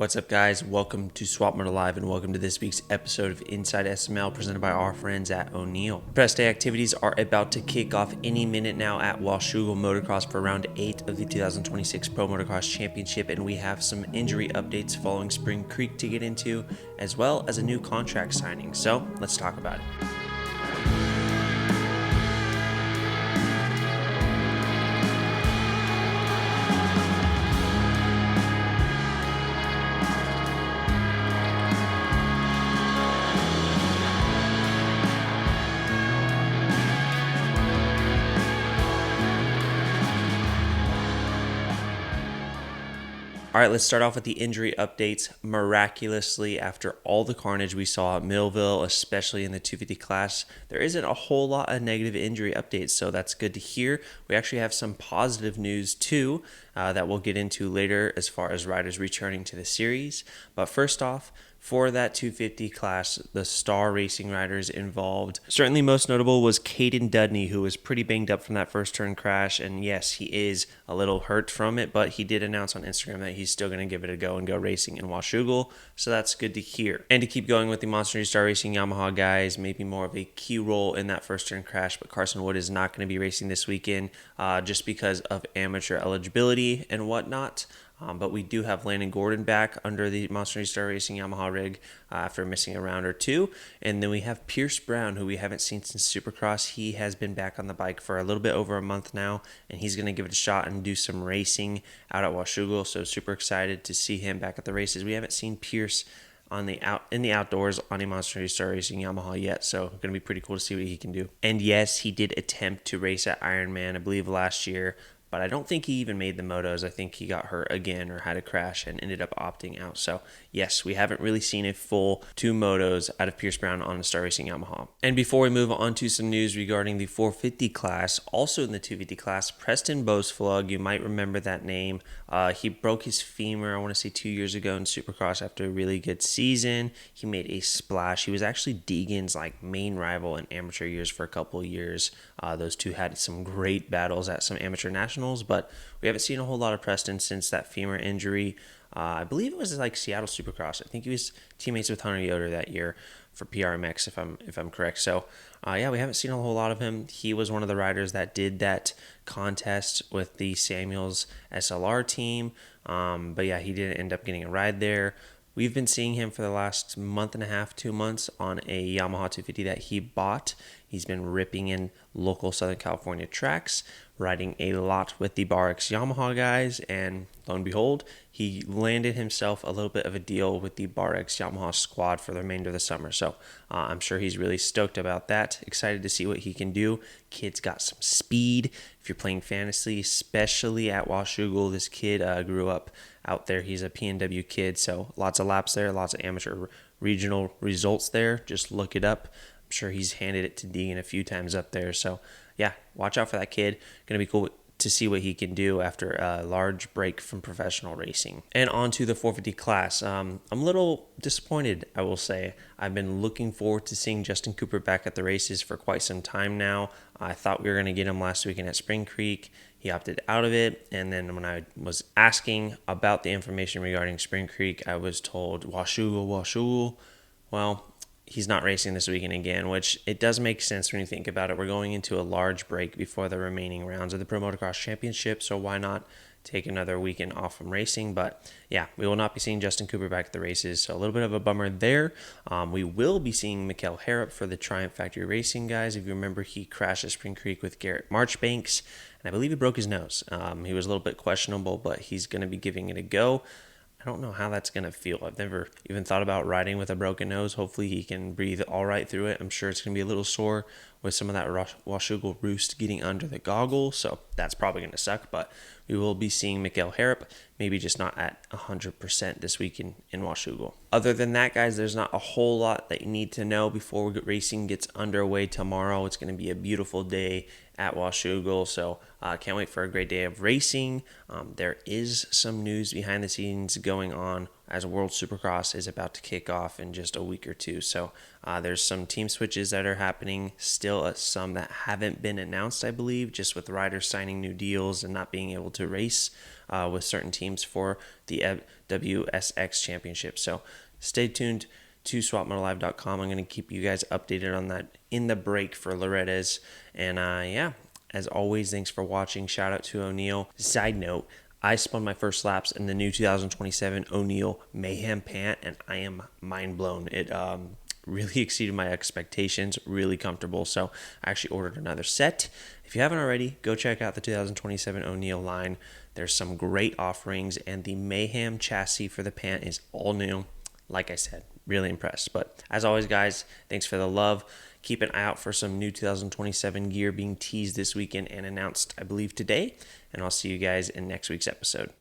What's up, guys? Welcome to Swap Motor Live and welcome to this week's episode of Inside SML presented by our friends at O'Neill. Press day activities are about to kick off any minute now at Washougal Motocross for round 8 of the 2026 Pro Motocross Championship, and we have some injury updates following Spring Creek to get into, as well as a new contract signing. So let's talk about it. All right, let's start off with the injury updates. Miraculously, after all the carnage we saw at Millville, especially in the 250 class, there isn't a whole lot of negative injury updates, so that's good to hear. We actually have some positive news too that we'll get into later as far as riders returning to the series. But first off, for that 250 class, the star racing riders involved. Certainly most notable was Caden Dudney, who was pretty banged up from that first turn crash. And yes, he is a little hurt from it, but he did announce on Instagram that he's still going to give it a go and go racing in Washougal. So that's good to hear. And to keep going with the Monster Star Racing Yamaha guys, maybe more of a key role in that first turn crash, but Carson Wood is not going to be racing this weekend just because of amateur eligibility and whatnot. But we do have Landon Gordon back under the Monster Star Racing Yamaha rig after missing a round or two. And then we have Pierce Brown, who we haven't seen since Supercross. He has been back on the bike for a little bit over a month now, and he's going to give it a shot and do some racing out at Washougal. So super excited to see him back at the races. We haven't seen Pierce in the outdoors on a Monster Star Racing Yamaha yet, so going to be pretty cool to see what he can do. And yes, he did attempt to race at Ironman, I believe, last year, but I don't think he even made the motos. I think he got hurt again or had a crash and ended up opting out. So yes, we haven't really seen a full 2 motos out of Pierce Brown on a Star Racing Yamaha. And before we move on to some news regarding the 450 class, also in the 250 class, Preston Boespflug, you might remember that name. He broke his femur, I want to say 2 years ago in Supercross after a really good season. He made a splash. He was actually Deegan's main rival in amateur years for a couple of years. Those two had some great battles at some amateur nationals, but we haven't seen a whole lot of Preston since that femur injury. I believe it was Seattle Supercross. I think he was teammates with Hunter Yoder that year for PRMX, if I'm correct. So yeah, we haven't seen a whole lot of him. He was one of the riders that did that contest with the Samuels SLR team. But yeah, he didn't end up getting a ride there. We've been seeing him for the last month and a half, 2 months on a Yamaha 250 that he bought. He's been ripping in local Southern California tracks, riding a lot with the BarX Yamaha guys, and lo and behold, he landed himself a little bit of a deal with the BarX Yamaha squad for the remainder of the summer. So I'm sure he's really stoked about that. Excited to see what he can do. Kid's got some speed. If you're playing fantasy, especially at Washougal, this kid grew up out there. He's a PNW kid, so lots of laps there, lots of amateur regional results there. Just look it up. I'm sure he's handed it to Deegan a few times up there. So yeah, watch out for that kid. Going to be cool to see what he can do after a large break from professional racing. And on to the 450 class. I'm a little disappointed, I will say. I've been looking forward to seeing Justin Cooper back at the races for quite some time now. I thought we were going to get him last weekend at Spring Creek. He opted out of it, and then when I was asking about the information regarding Spring Creek, I was told Washougal. Well, he's not racing this weekend again, which it does make sense when you think about it. We're going into a large break before the remaining rounds of the Pro Motocross Championship, so why not take another weekend off from racing? But yeah, we will not be seeing Justin Cooper back at the races, so a little bit of a bummer there. We will be seeing Mikael Harrop for the Triumph Factory Racing guys. If you remember, he crashed at Spring Creek with Garrett Marchbanks, and I believe he broke his nose. He was a little bit questionable, but he's going to be giving it a go. I don't know how that's going to feel. I've never even thought about riding with a broken nose. Hopefully he can breathe all right through it. I'm sure it's going to be a little sore with some of that Washougal roost getting under the goggle, so that's probably going to suck, but we will be seeing Mikael Harrop, maybe just not at 100% this week in Washougal. Other than that, guys, there's not a whole lot that you need to know before racing gets underway tomorrow. It's going to be a beautiful day at Washougal, so can't wait for a great day of racing. There is some news behind the scenes going on as World Supercross is about to kick off in just a week or two. So there's some team switches that are happening, still some that haven't been announced, I believe, just with riders signing new deals and not being able to race with certain teams for the WSX Championship. So stay tuned to swapmotolive.com. I'm going to keep you guys updated on that in the break for Loretta's. And yeah, as always, thanks for watching. Shout out to O'Neill. Side note, I spun my first laps in the new 2027 O'Neill Mayhem pant, and I am mind blown. It really exceeded my expectations, really comfortable. So I actually ordered another set. If you haven't already, go check out the 2027 O'Neill line. There's some great offerings, and the Mayhem chassis for the pant is all new. Like I said, really impressed. But as always, guys, thanks for the love. Keep an eye out for some new 2027 gear being teased this weekend and announced, I believe, today. And I'll see you guys in next week's episode.